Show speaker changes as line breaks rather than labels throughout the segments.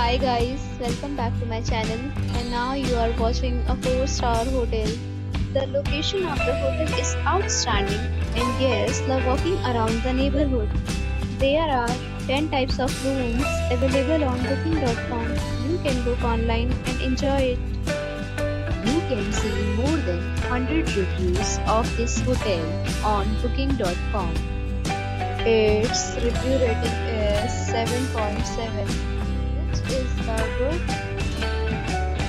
Hi guys, welcome back to my channel and now you are watching a 4-star hotel. The location of the hotel is outstanding and guests love walking around the neighborhood. There are 10 types of rooms available on booking.com. You can book online and enjoy it. You can see more than 100 reviews of this hotel on booking.com. Its review rating is 7.7, which is good.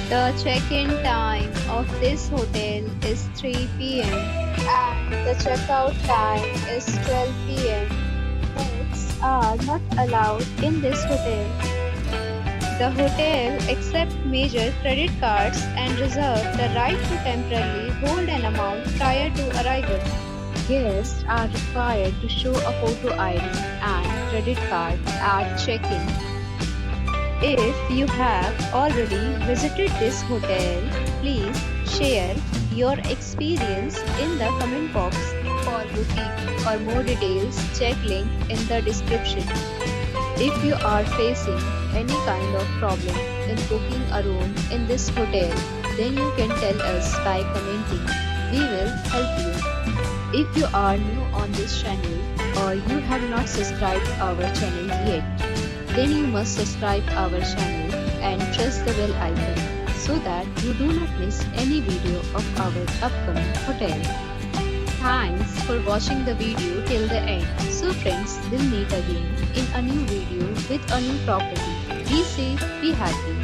The check-in time of this hotel is 3 p.m. and the checkout time is 12 p.m. Pets are not allowed in this hotel. The hotel accepts major credit cards and reserves the right to temporarily hold an amount prior to arrival. Guests are required to show a photo ID and credit card at check-in. If you have already visited this hotel, please share your experience in the comment box. For booking or more details, check link in the description. If you are facing any kind of problem in booking a room in this hotel, then you can tell us by commenting. We will help you. If you are new on this channel or you have not subscribed our channel yet, then you must subscribe our channel and press the bell icon so that you do not miss any video of our upcoming hotel. Thanks for watching the video till the end. So friends, we'll meet again in a new video with a new property. Be safe, be happy.